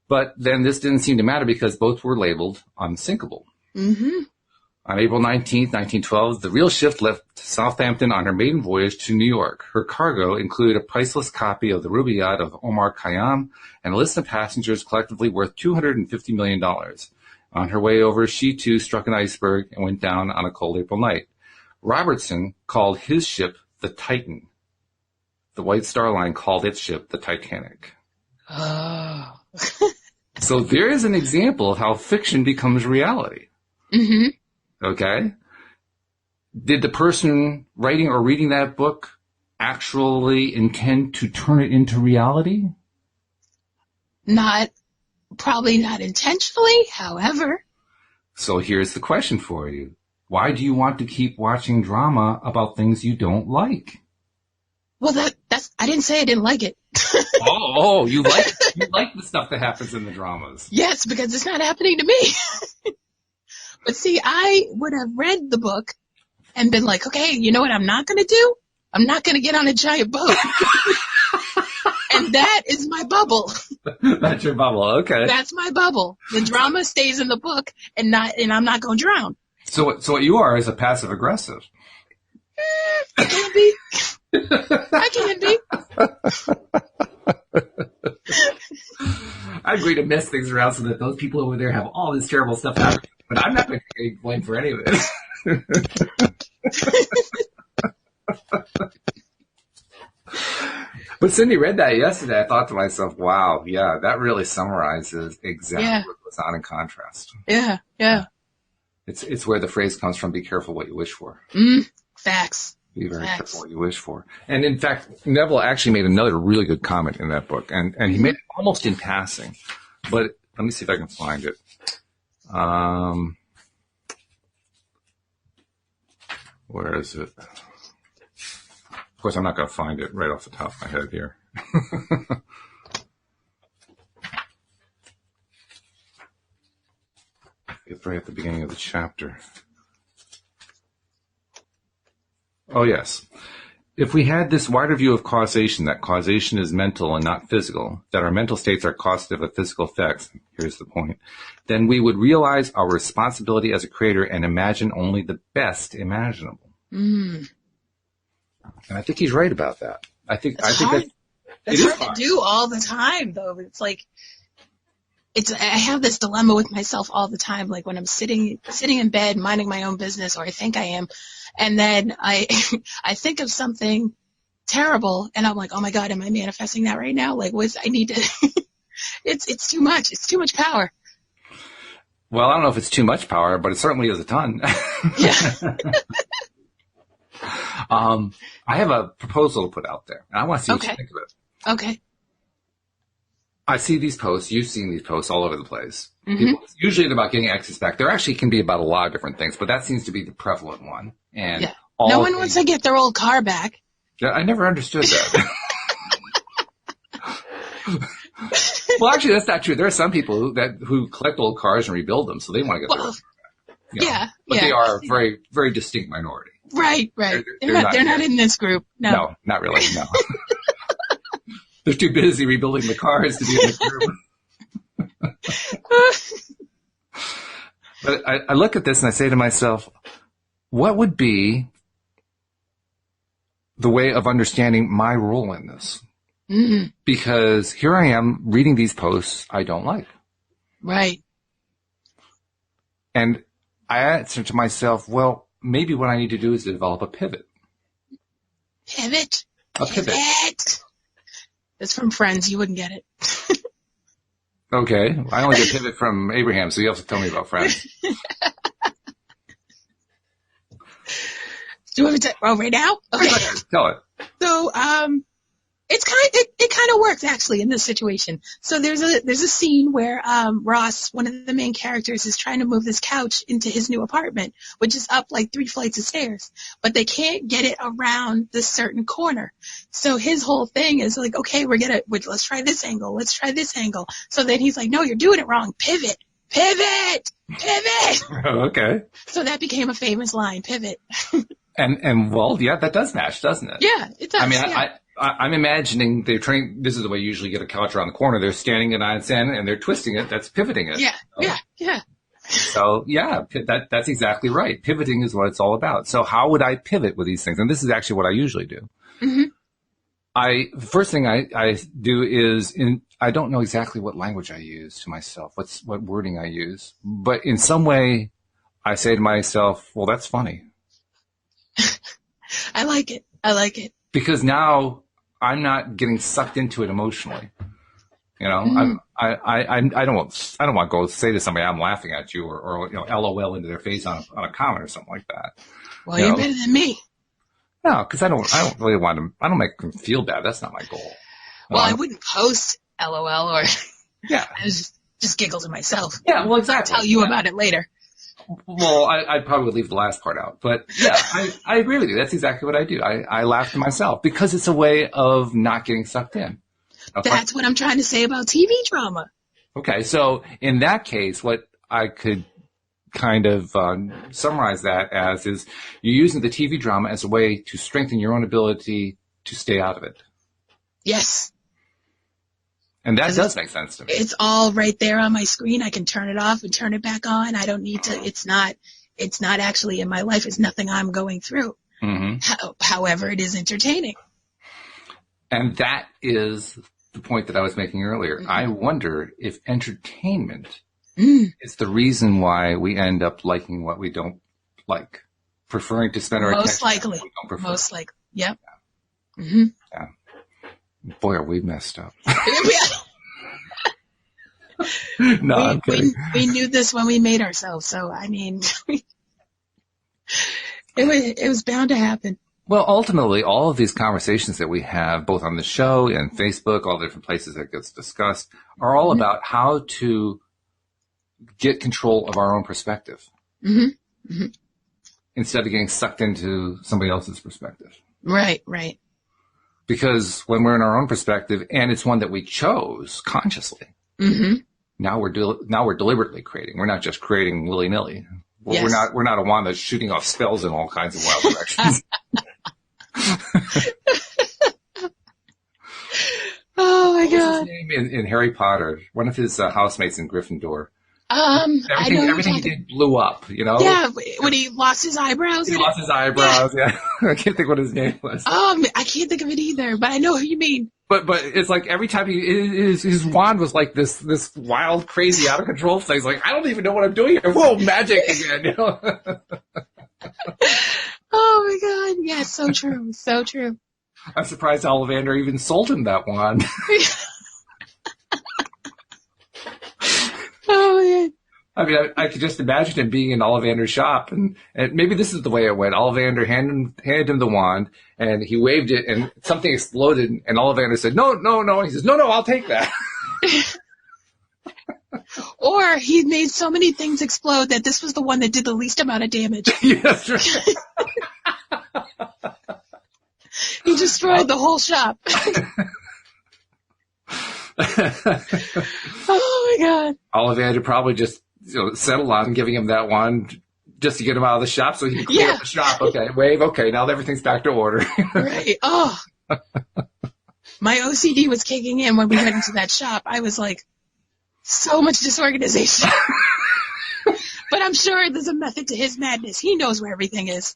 But then this didn't seem to matter because both were labeled unsinkable. On April 19th, 1912, the real ship left Southampton on her maiden voyage to New York. Her cargo included a priceless copy of the Rubaiyat of Omar Khayyam and a list of passengers collectively worth $250 million. On her way over, she too struck an iceberg and went down on a cold April night. Robertson called his ship the Titan. The White Star Line called its ship the Titanic. Oh. So there is an example of how fiction becomes reality. Okay? Did the person writing or reading that book actually intend to turn it into reality? Probably not intentionally, however. So here's the question for you. Why do you want to keep watching drama about things you don't like? Well, I didn't say I didn't like it. You like the stuff that happens in the dramas. Yes, because it's not happening to me. But see, I would have read the book and been like, okay, you know what I'm not going to do? I'm not going to get on a giant boat. And that is my bubble. That's your bubble, okay. That's my bubble. The drama stays in the book and I'm not going to drown. So what you are is a passive aggressive. I can be. I can be. I agree to mess things around so that those people over there have all this terrible stuff happening. But I'm not going to take blame for any of it. But Cindy read that yesterday. I thought to myself, wow, yeah, that really summarizes exactly what goes on in contrast. Yeah. It's where the phrase comes from, be careful what you wish for. Facts. Be very careful what you wish for. And in fact, Neville actually made another really good comment in that book. And he made it almost in passing. But let me see if I can find it. Where is it? Of course, I'm not going to find it right off the top of my head here. It's right at the beginning of the chapter. Oh, yes. If we had this wider view of causation, that causation is mental and not physical, that our mental states are causative of physical effects, here's the point, then we would realize our responsibility as a creator and imagine only the best imaginable. And I think he's right about that. I think that's hard to do all the time, though. It's like, I have this dilemma with myself all the time, like when I'm sitting in bed minding my own business, or I think I am, and then I think of something terrible, and I'm like, oh my God, am I manifesting that right now? Like, I need to. It's too much. It's too much power. Well, I don't know if it's too much power, but it certainly is a ton. Yeah. I have a proposal to put out there, and I want to see what you think of it. Okay. I see these posts. You've seen these posts all over the place. People, usually they're about getting access back. There actually can be about a lot of different things, but that seems to be the prevalent one. And no one wants to get their old car back. Yeah, I never understood that. Well, actually, that's not true. There are some people who collect old cars and rebuild them, so they want to get their own car back. Yeah. But they are a very, very distinct minority. Right. They're not in this group. No, not really. No. They're too busy rebuilding the cars to be in the group. But I look at this and I say to myself, what would be the way of understanding my role in this? Mm-hmm. Because here I am reading these posts I don't like. Right. And I answer to myself, well, maybe what I need to do is to develop a pivot. Pivot? A pivot. It's from Friends. You wouldn't get it. Okay. I only get pivot from Abraham, so you have to tell me about Friends. Do you want me to? Oh, right now? Okay. Tell it. So, it kind of works actually in this situation. So there's a scene where Ross, one of the main characters, is trying to move this couch into his new apartment, which is up like 3 flights of stairs, but they can't get it around this certain corner. So his whole thing is like, okay, let's try this angle. Let's try this angle. So then he's like, no, you're doing it wrong. Pivot. Okay. So that became a famous line, pivot. And well, yeah, that does match, doesn't it? Yeah, it does. I mean, yeah. I'm imagining they're trying, this is the way you usually get a couch around the corner. They're standing it on its end and they're twisting it. That's pivoting it. Yeah. So yeah, that's exactly right. Pivoting is what it's all about. So how would I pivot with these things? And this is actually what I usually do. Mm-hmm. The first thing I do is I don't know exactly what language I use to myself, what wording I use, but in some way I say to myself, well, that's funny. I like it. Because now I'm not getting sucked into it emotionally. You know, I don't want to go say to somebody I'm laughing at you or LOL into their face on a comment or something like that. Well, you're better than me. No, because I don't really want to. I don't make them feel bad. That's not my goal. Well, I wouldn't post LOL or yeah. I just giggle to myself. Yeah, well, exactly. I'll tell you about it later. Well, I'd probably leave the last part out, but yeah, I agree with you. That's exactly what I do. I laugh to myself because it's a way of not getting sucked in. That's what I'm trying to say about TV drama. Okay, so in that case, what I could kind of summarize that as is you're using the TV drama as a way to strengthen your own ability to stay out of it. Yes. And that does make sense to me. It's all right there on my screen. I can turn it off and turn it back on. I don't need to. It's not actually in my life. It's nothing I'm going through. Mm-hmm. However, it is entertaining. And that is the point that I was making earlier. Mm-hmm. I wonder if entertainment is the reason why we end up liking what we don't like, preferring to spend our attention on what we don't prefer. Most likely. Yep. Yeah. Mm-hmm. Yeah. Boy, are we messed up. No, I'm kidding. We knew this when we made ourselves, so I mean, it was bound to happen. Well, ultimately, all of these conversations that we have, both on the show and Facebook, all the different places that gets discussed, are all about how to get control of our own perspective instead of getting sucked into somebody else's perspective. Right. Because when we're in our own perspective, and it's one that we chose consciously, now we're deliberately creating. We're not just creating willy-nilly. Yes. We're not a wand that's shooting off spells in all kinds of wild directions. Oh my God! What was his name in Harry Potter? One of his housemates in Gryffindor. Everything he did blew up, you know? Yeah, when he lost his eyebrows. Yeah. I can't think what his name was. I can't think of it either, but I know who you mean. But it's like every time his wand was like this wild, crazy, out of control thing. He's like, I don't even know what I'm doing here. Whoa, magic again, you know? Oh my God. Yeah, so true. So true. I'm surprised Ollivander even sold him that wand. Oh, man. I mean, I could just imagine him being in Ollivander's shop, and maybe this is the way it went. Ollivander handed him the wand, and he waved it, and something exploded, and Ollivander said, no. He says, no, I'll take that. Or he made so many things explode that this was the one that did the least amount of damage. Yes, right. He destroyed the whole shop. Oh my God. Olive had to probably just settle on giving him that one just to get him out of the shop so he can clean up the shop. Okay, wave. Okay, now everything's back to order. Right. Oh. My OCD was kicking in when we went into that shop. I was like, so much disorganization. But I'm sure there's a method to his madness. He knows where everything is.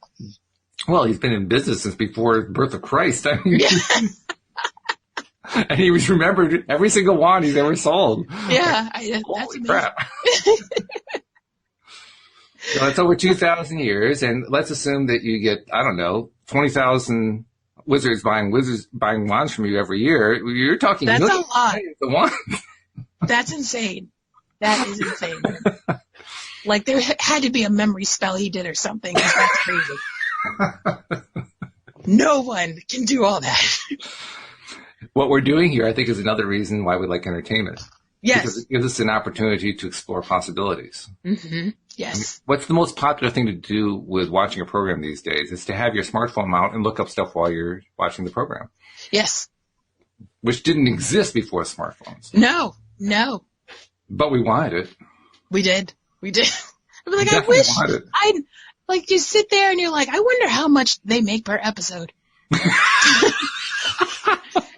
Well, he's been in business since before the birth of Christ. I mean, and he was remembered every single one he's ever sold. Yeah. Holy crap. So it's over 2,000 years, and let's assume that you get, 20,000 wizards buying wands from you every year. You're talking That's millions a lot. of wands. That's insane. That is insane. Like there had to be a memory spell he did or something. That's crazy. No one can do all that. What we're doing here, I think, is another reason why we like entertainment. Yes. Because it gives us an opportunity to explore possibilities. Mm-hmm. Yes. I mean, what's the most popular thing to do with watching a program these days is to have your smartphone out and look up stuff while you're watching the program. Yes. Which didn't exist before smartphones. No. But we wanted it. We did. I'm like, I wish like you sit there and you're like, I wonder how much they make per episode.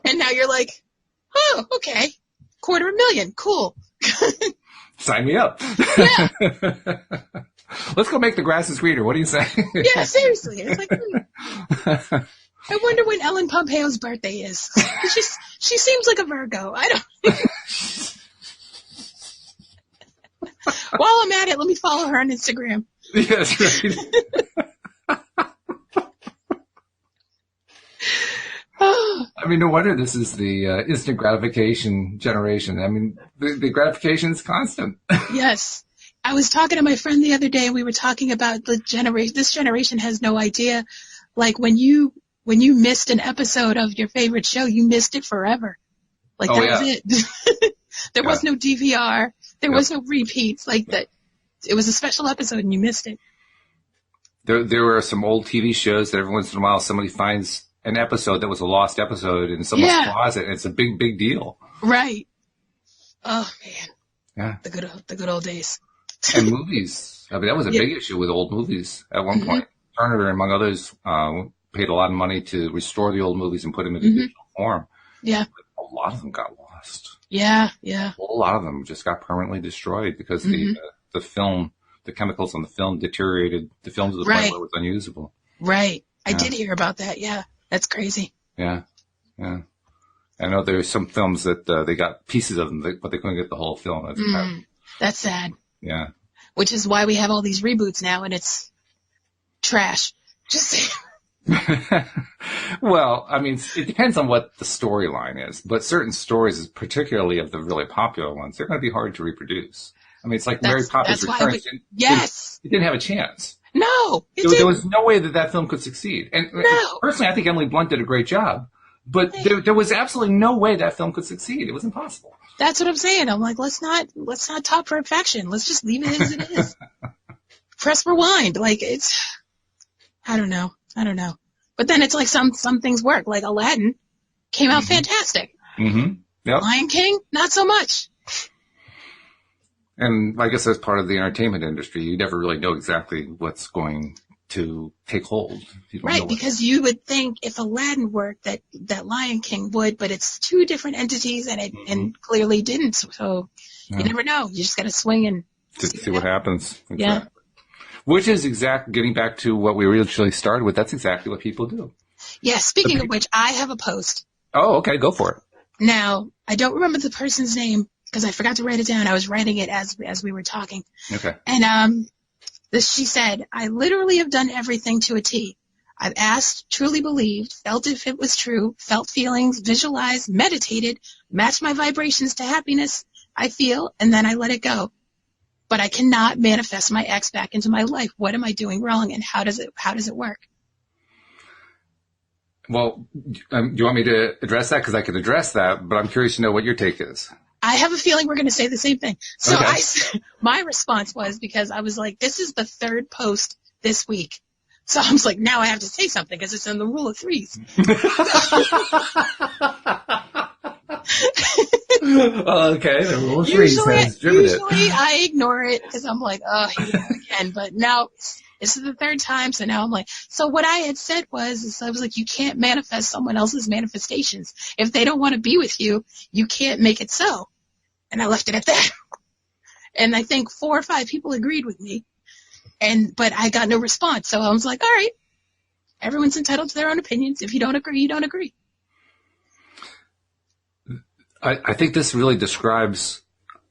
And now you're like, oh, okay. $250,000. Cool. Sign me up. Yeah. Let's go make the grasses greener. What do you say? Yeah, seriously. It's like, I wonder when Ellen Pompeo's birthday is. She seems like a Virgo. I don't. While I'm at it, let me follow her on Instagram. Yes, right. I mean, no wonder this is the instant gratification generation. I mean, the gratification is constant. Yes. I was talking to my friend the other day, and we were talking about the generation. This generation has no idea. Like, when you missed an episode of your favorite show, you missed it forever. Like, that was it. There was no DVR. There was no repeats. Like, that. It was a special episode, and you missed it. There were some old TV shows that every once in a while somebody finds an episode that was a lost episode in someone's closet, and it's a big, big deal. Right. Oh, man. Yeah. The good old days. And movies. I mean, that was a big issue with old movies at one point. Turner, among others, paid a lot of money to restore the old movies and put them into digital form. Yeah. But a lot of them got lost. Yeah. A whole lot of them just got permanently destroyed because the film, the chemicals on the film deteriorated the film to the point where it was unusable. Right. I did hear about that. Yeah. That's crazy. Yeah. I know there's some films that they got pieces of them, but they couldn't get the whole film. That's sad. Yeah. Which is why we have all these reboots now, and it's trash. Just saying. Well, I mean, it depends on what the storyline is, but certain stories, particularly of the really popular ones, they're going to be hard to reproduce. I mean, it's like Mary Poppins Returns. It didn't have a chance. No, there was no way that film could succeed. And personally, I think Emily Blunt did a great job. But there was absolutely no way that film could succeed. It was impossible. That's what I'm saying. I'm like, let's not top perfection. Let's just leave it as it is. Press rewind. Like, I don't know. But then it's like some things work. Like Aladdin came out fantastic. Mm-hmm. Yep. Lion King, not so much. And I guess that's part of the entertainment industry. You never really know exactly what's going to take hold. You don't know because you would think if Aladdin worked that Lion King would, but it's two different entities and it clearly didn't. So you never know. You just got to swing and see what happens. Exactly. Yeah. Which is getting back to what we originally started with. That's exactly what people do. Yeah. Speaking of which, I have a post. Oh, okay. Go for it. Now, I don't remember the person's name because I forgot to write it down. I was writing it as we were talking. Okay. And, she said, I literally have done everything to a T. I've asked, truly believed, felt if it was true, felt feelings, visualized, meditated, matched my vibrations to happiness I feel, and then I let it go. But I cannot manifest my ex back into my life. What am I doing wrong, and how does it work? Well, do you want me to address that? Because I could address that, but I'm curious to know what your take is. I have a feeling we're going to say the same thing. So my response was, because I was like, this is the third post this week. So I was like, now I have to say something because it's in the rule of threes. Okay, the rule of three says usually I ignore it because I'm like, oh, again. But now this is the third time, so now I'm like, so what I had said was I was like, you can't manifest someone else's manifestations. If they don't want to be with you, you can't make it so. And I left it at that. And I think 4 or 5 people agreed with me, but I got no response. So I was like, all right, everyone's entitled to their own opinions. If you don't agree, you don't agree. I think this really describes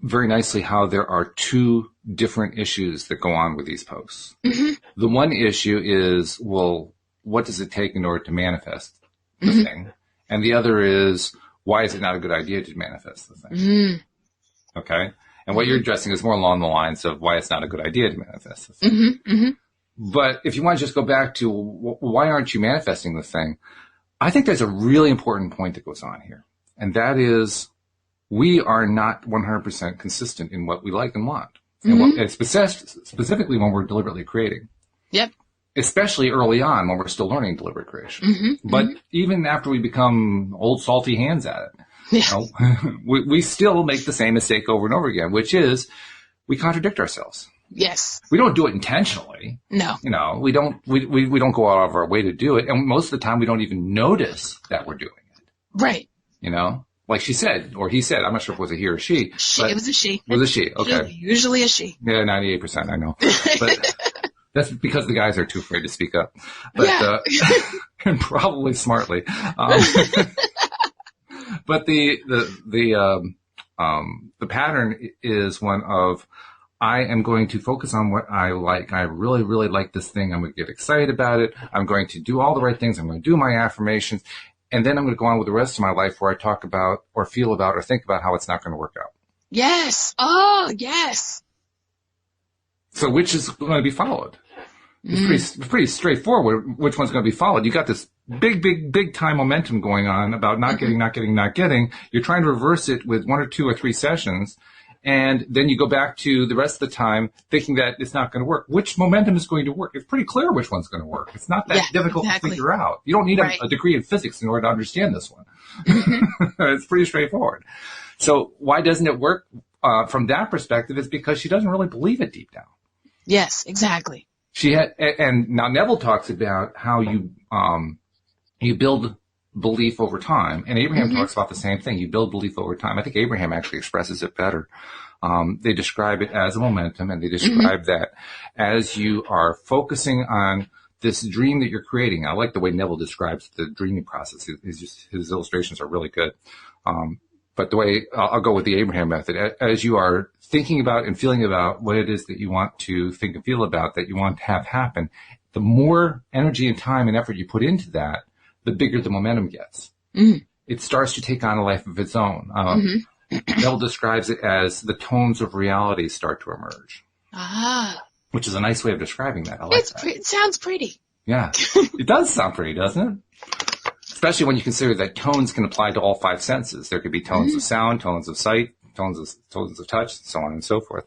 very nicely how there are 2 different issues that go on with these posts. Mm-hmm. The one issue is, well, what does it take in order to manifest the mm-hmm. thing? And the other is, why is it not a good idea to manifest the thing? Mm-hmm. Okay? And what you're addressing is more along the lines of why it's not a good idea to manifest the thing. Mm-hmm. Mm-hmm. But if you want to just go back to why aren't you manifesting the thing, I think there's a really important point that goes on here. And that is, we are not 100% consistent in what we like and want. Mm-hmm. And specifically when we're deliberately creating. Yep. Especially early on when we're still learning deliberate creation. Mm-hmm. But mm-hmm. even after we become old salty hands at it, yeah. We still make the same mistake over and over again, which is we contradict ourselves. Yes. We don't do it intentionally. No. We don't go out of our way to do it. And most of the time we don't even notice that we're doing it. Right. Like she said, or he said, I'm not sure if it was a he or she. It was a she. It was a she, okay. Usually a she. Yeah, 98%, I know. But that's because the guys are too afraid to speak up. But, yeah. And probably smartly. But the pattern is one of, I am going to focus on what I like. I really, really like this thing. I'm going to get excited about it. I'm going to do all the right things. I'm going to do my affirmations. And then I'm going to go on with the rest of my life where I talk about or feel about or think about how it's not going to work out. Yes. Oh, yes. So which is going to be followed? It's pretty straightforward which one's going to be followed. You got this big time momentum going on about not getting. You're trying to reverse it with 1 or 2 or 3 sessions. And then you go back to the rest of the time thinking that it's not going to work. Which momentum is going to work? It's pretty clear which one's going to work. It's not that difficult to figure out. You don't need a degree in physics in order to understand this one. Mm-hmm. It's pretty straightforward. So why doesn't it work from that perspective? Is because she doesn't really believe it deep down. Yes, exactly. And now Neville talks about how you build belief over time. And Abraham mm-hmm. talks about the same thing. You build belief over time. I think Abraham actually expresses it better. They describe it as a momentum, and they describe mm-hmm. that as you are focusing on this dream that you're creating. I like the way Neville describes the dreaming process. His illustrations are really good. But the way I'll go with the Abraham method, as you are thinking about and feeling about what it is that you want to think and feel about, that you want to have happen, the more energy and time and effort you put into that, the bigger the momentum gets. Mm-hmm. It starts to take on a life of its own. Mm-hmm. Neville describes it as the tones of reality start to emerge. Which is a nice way of describing that. I like that. It sounds pretty. Yeah. It does sound pretty, doesn't it? Especially when you consider that tones can apply to all 5 senses. There could be tones mm-hmm. of sound, tones of sight, tones of touch, so on and so forth.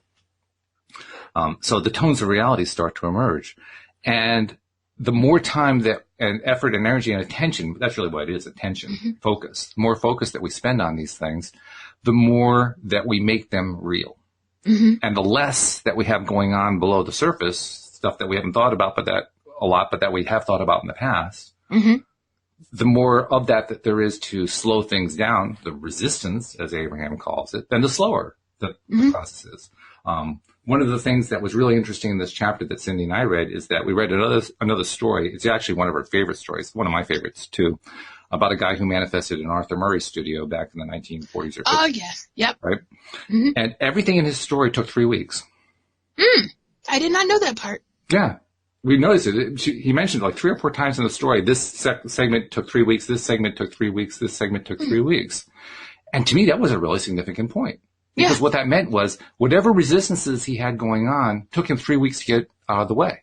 So the tones of reality start to emerge. And the more time and effort and energy and attention, that's really what it is, attention, mm-hmm. focus. The more focus that we spend on these things, the more that we make them real. Mm-hmm. And the less that we have going on below the surface, stuff that we haven't thought about but that we have thought about in the past, mm-hmm. the more of that there is to slow things down, the resistance, as Abraham calls it, then the slower the process is. One of the things that was really interesting in this chapter that Cindy and I read is that we read another story. It's actually one of our favorite stories, one of my favorites too, about a guy who manifested in Arthur Murray's studio back in the 1940s or 50s. Oh, yes. Yep. Right? Mm-hmm. And everything in his story took 3 weeks. I did not know that part. Yeah. We noticed it. He mentioned like 3 or 4 times in the story, this segment took 3 weeks, this segment took 3 weeks, this segment took 3 weeks. And to me, that was a really significant point. Because what that meant was whatever resistances he had going on took him 3 weeks to get out of the way.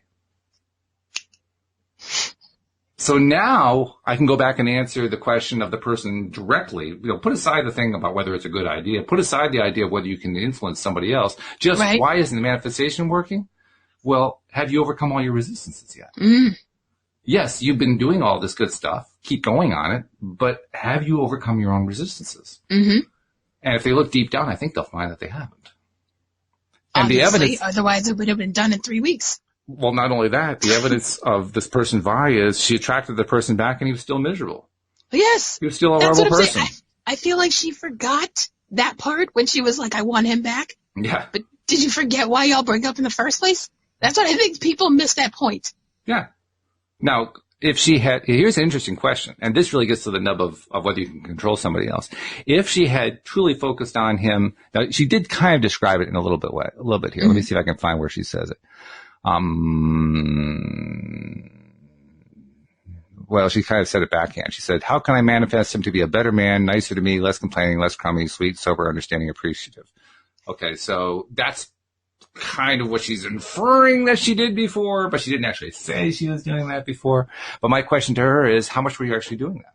So now I can go back and answer the question of the person directly. Put aside the thing about whether it's a good idea. Put aside the idea of whether you can influence somebody else. Just why isn't the manifestation working? Well, have you overcome all your resistances yet? yes, you've been doing all this good stuff. Keep going on it. But have you overcome your own resistances? Mm-hmm. And if they look deep down, I think they'll find that they haven't. And Obviously, the evidence, otherwise it would have been done in 3 weeks. well, not only that, the evidence of this person, Vi, is she attracted the person back and he was still miserable. Yes. He was still a That's horrible what I'm person. saying. I feel like she forgot that part when she was like, I want him back. Yeah. But did you forget why y'all broke up in the first place? That's what I think people miss that point. Yeah. Now, if she had, here's an interesting question, and this really gets to the nub of whether you can control somebody else. If she had truly focused on him, now she did kind of describe it in a little bit here. Mm-hmm. Let me see if I can find where she says it. Well, she kind of said it backhand. She said, how can I manifest him to be a better man, nicer to me, less complaining, less crummy, sweet, sober, understanding, appreciative? Okay, so that's kind of what she's inferring that she did before, but she didn't actually say she was doing that before. But my question to her is, how much were you actually doing that?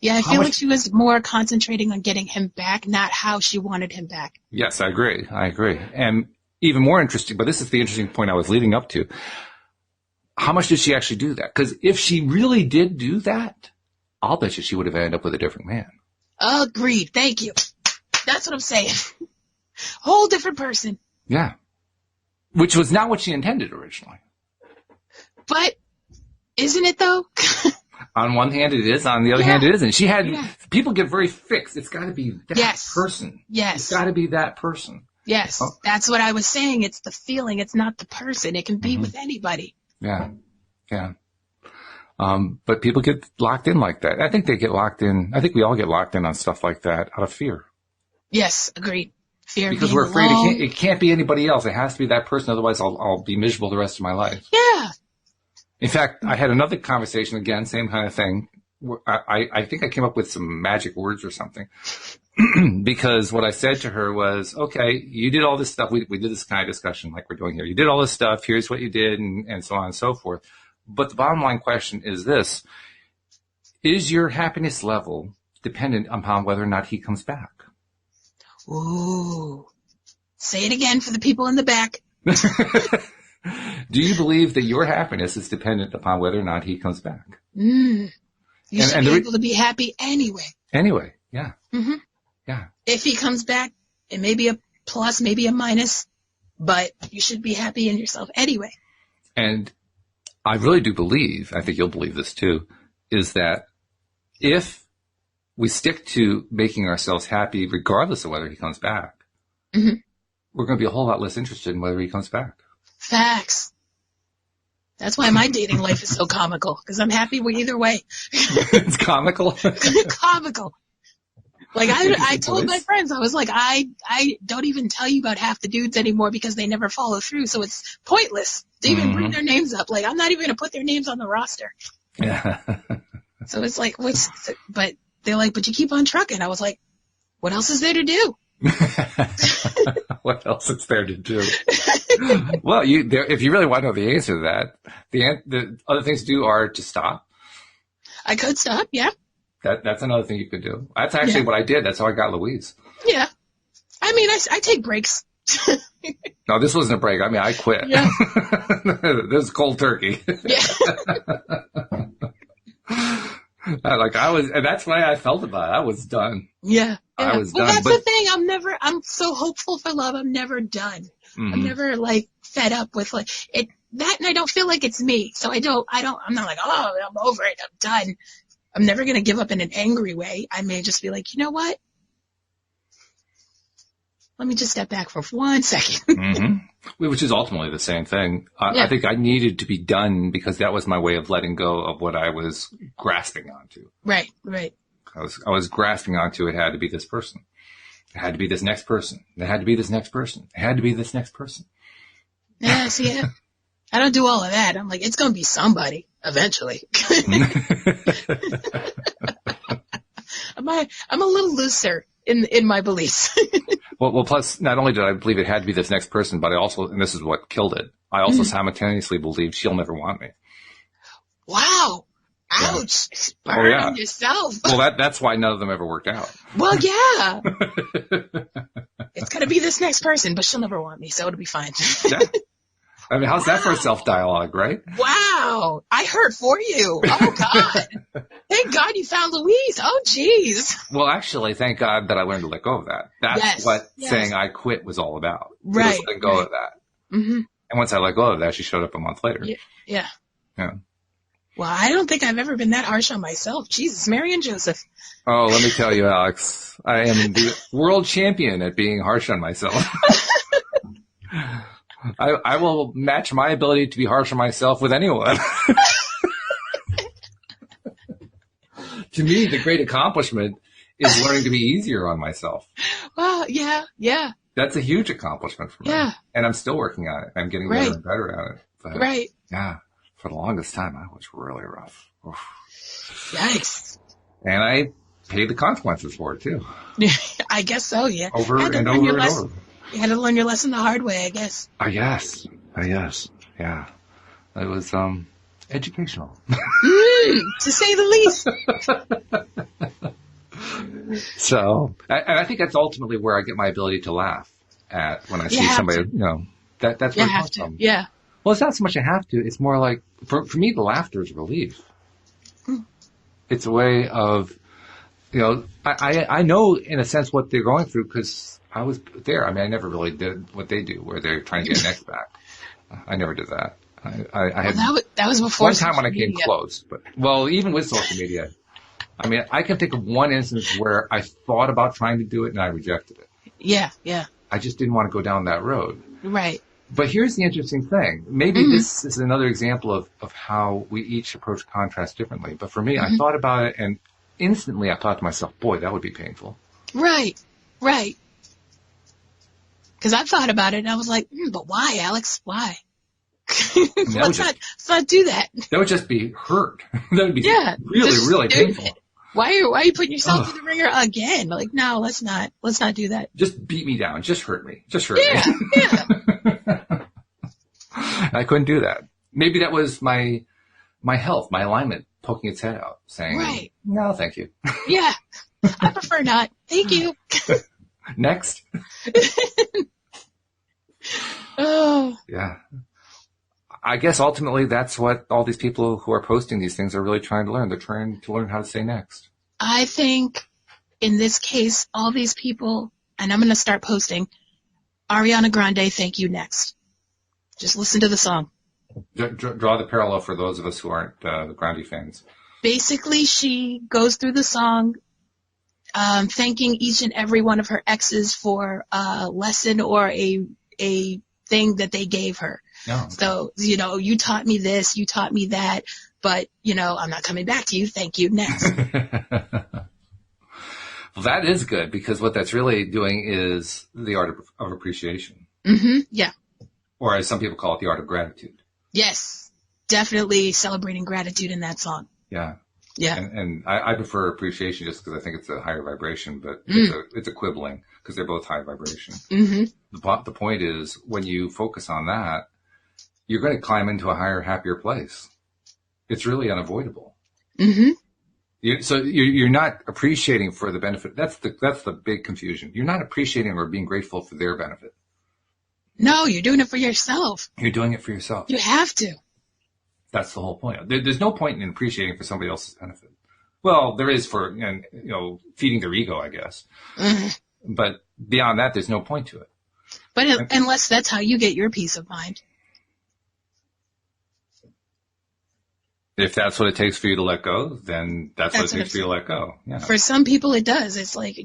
Yeah, I feel like she was more concentrating on getting him back, not how she wanted him back. Yes, I agree. And even more interesting, but this is the interesting point I was leading up to. How much did she actually do that? Because if she really did do that, I'll bet you she would have ended up with a different man. Agreed. Thank you. That's what I'm saying. Whole different person. Yeah. Which was not what she intended originally. But isn't it though? On one hand it is, on the other hand it isn't. She had, people get very fixed. It's got to be that person. Yes. It's got to be that person. Yes. Oh. That's what I was saying. It's the feeling. It's not the person. It can be with anybody. Yeah. Yeah. But people get locked in like that. I think they get locked in. I think we all get locked in on stuff like that out of fear. Yes. Agreed. Fear because we're afraid it can't be anybody else. It has to be that person. Otherwise I'll be miserable the rest of my life. Yeah. In fact, I had another conversation again, same kind of thing. I think I came up with some magic words or something because what I said to her was, okay, you did all this stuff. We did this kind of discussion like we're doing here. You did all this stuff. Here's what you did and so on and so forth. But the bottom line question is this: is your happiness level dependent upon whether or not he comes back? Ooh. Say it again for the people in the back. Do you believe that your happiness is dependent upon whether or not he comes back? You should be able to be happy anyway. Anyway, yeah. Mm-hmm. Yeah. If he comes back, it may be a plus, maybe a minus, but you should be happy in yourself anyway. And I really do believe, I think you'll believe this too, is that if we stick to making ourselves happy regardless of whether he comes back, we're going to be a whole lot less interested in whether he comes back. Facts. That's why my dating life is so comical, because I'm happy with either way. It's comical? Comical. Like I told my friends, I was like, I don't even tell you about half the dudes anymore because they never follow through, so it's pointless to even bring their names up. Like, I'm not even going to put their names on the roster. Yeah. So it's like, but they're like, but you keep on trucking. I was like, what else is there to do? What else is there to do? Well, if you really want to know the answer to that, the other things to do are to stop. I could stop, yeah. That's another thing you could do. That's actually what I did. That's how I got Louise. Yeah. I mean, I take breaks. No, this wasn't a break. I mean, I quit. Yeah. This is cold turkey. Yeah. And that's why I felt about it. I was done. Yeah. I was done. That's the thing. I'm so hopeful for love. I'm never done. I'm never fed up with it. That, and I don't feel like it's me. So I'm not like, oh, I'm over it. I'm done. I'm never going to give up in an angry way. I may just be like, you know what? Let me just step back for 1 second. Which is ultimately the same thing. I think I needed to be done because that was my way of letting go of what I was grasping onto. Right. I was grasping onto it had to be this person. It had to be this next person. It had to be this next person. It had to be this next person. Yeah, see, I don't do all of that. I'm like, it's going to be somebody eventually. I'm a little looser in my beliefs. Well, plus, not only did I believe it had to be this next person, but I also, and this is what killed it, I also simultaneously believed she'll never want me. Wow. Ouch. Yeah. Burn on yourself. Well, that's why none of them ever worked out. Well, yeah. It's going to be this next person, but she'll never want me, so it'll be fine. Yeah. I mean, how's that for a self-dialogue, right? Wow. I hurt for you. Oh, God. Thank God you found Louise. Oh, geez. Well, actually, thank God that I learned to let go of that. That's what saying I quit was all about. Right. Just letting go of that. Mm-hmm. And once I let go of that, she showed up a month later. Yeah. Yeah. Well, I don't think I've ever been that harsh on myself. Jesus, Mary and Joseph. Oh, let me tell you, Alex, I am the world champion at being harsh on myself. I will match my ability to be harsh on myself with anyone. To me, the great accomplishment is learning to be easier on myself. Well, yeah. That's a huge accomplishment for me. Yeah. And I'm still working on it. I'm getting better and better at it. But yeah, for the longest time, I was really rough. Oof. Yikes. And I paid the consequences for it, too. I guess so, yeah. Over and over. You had to learn your lesson the hard way, I guess. Yes. Yeah. It was educational. To say the least. So, and I think that's ultimately where I get my ability to laugh at when I see somebody, that's where it comes from. Yeah. Well, it's not so much I have to. It's more like, for me, the laughter is relief. It's a way of, I know in a sense what they're going through because I was there. I mean, I never really did what they do where they're trying to get an ex back. I never did that. I had that was before one time when I came close, but even with social media, I mean, I can think of one instance where I thought about trying to do it and I rejected it. Yeah. I just didn't want to go down that road. Right. But here's the interesting thing. Maybe this is another example of how we each approach contrast differently. But for me, I thought about it and instantly I thought to myself, boy, that would be painful. Right. Because I thought about it and I was like, but why, Alex? Why? Let's not do that. That would just be hurt. That would be really painful. Why are you putting yourself through the ringer again? Like, no, let's not do that. Just beat me down. Just hurt me. Me. Yeah. I couldn't do that. Maybe that was my health, my alignment poking its head out saying, no, thank you. Yeah. I prefer not. Thank you. Next. Oh. Yeah. I guess ultimately that's what all these people who are posting these things are really trying to learn. They're trying to learn how to say next. I think in this case, all these people, and I'm going to start posting, Ariana Grande, thank you, next. Just listen to the song. Draw the parallel for those of us who aren't Grande fans. Basically, she goes through the song thanking each and every one of her exes for a lesson or a thing that they gave her. Oh, okay. So, you taught me this, you taught me that, but, I'm not coming back to you. Thank you. Next. Well, that is good because what that's really doing is the art of appreciation. Mm-hmm. Yeah. Or as some people call it, the art of gratitude. Yes. Definitely celebrating gratitude in that song. Yeah. Yeah. And I prefer appreciation just because I think it's a higher vibration, but it's a quibbling because they're both high vibration. Mm-hmm. The point is when you focus on that, you're going to climb into a higher, happier place. It's really unavoidable. Mm-hmm. So you're not appreciating for the benefit. That's the big confusion. You're not appreciating or being grateful for their benefit. No, you're doing it for yourself. You're doing it for yourself. You have to. That's the whole point. There's no point in appreciating for somebody else's benefit. Well, there is for, feeding their ego, I guess. Mm-hmm. But beyond that, there's no point to it. But unless that's how you get your peace of mind. If that's what it takes for you to let go, then that's what it takes for you to let go. Yeah. For some people, it does. It's like,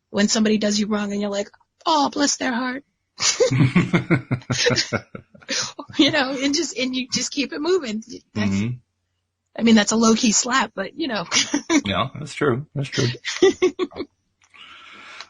when somebody does you wrong and you're like, oh, bless their heart. And you just keep it moving. That's a low key slap, but Yeah, that's true.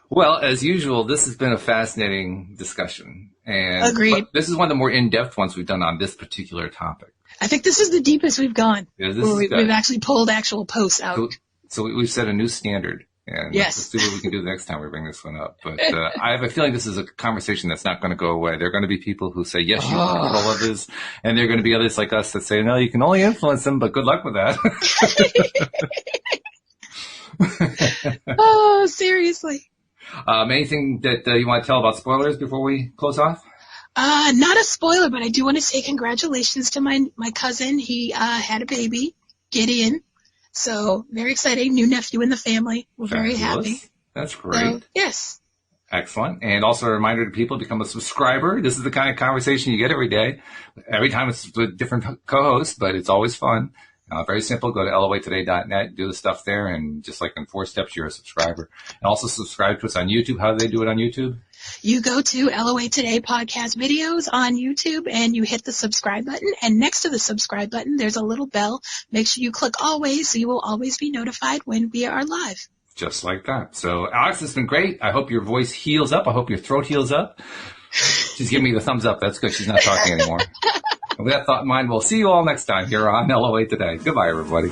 Well, as usual, this has been a fascinating discussion. And agreed. This is one of the more in-depth ones we've done on this particular topic. I think this is the deepest we've gone. Yeah, we've actually pulled actual posts out. So we've set a new standard. And yes. Let's see what we can do the next time we bring this one up. But I have a feeling this is a conversation that's not going to go away. There are going to be people who say, yes, you can control others. And there are going to be others like us that say, no, you can only influence them, but good luck with that. Oh, seriously. Anything that you want to tell about spoilers before we close off? Not a spoiler, but I do want to say congratulations to my cousin. He had a baby, Gideon. So very exciting. New nephew in the family. We're very happy. That's great. So, yes. Excellent. And also a reminder to people, become a subscriber. This is the kind of conversation you get every day. Every time it's with different co-hosts, but it's always fun. Very simple. Go to loatoday.net, do the stuff there, and just like in 4 steps, you're a subscriber. And also subscribe to us on YouTube. How do they do it on YouTube? You go to LOA Today podcast videos on YouTube and you hit the subscribe button. And next to the subscribe button, there's a little bell. Make sure you click always so you will always be notified when we are live. Just like that. So, Alex, it's been great. I hope your voice heals up. I hope your throat heals up. She's giving me the thumbs up. That's good. She's not talking anymore. And with that thought in mind, we'll see you all next time here on LOA Today. Goodbye, everybody.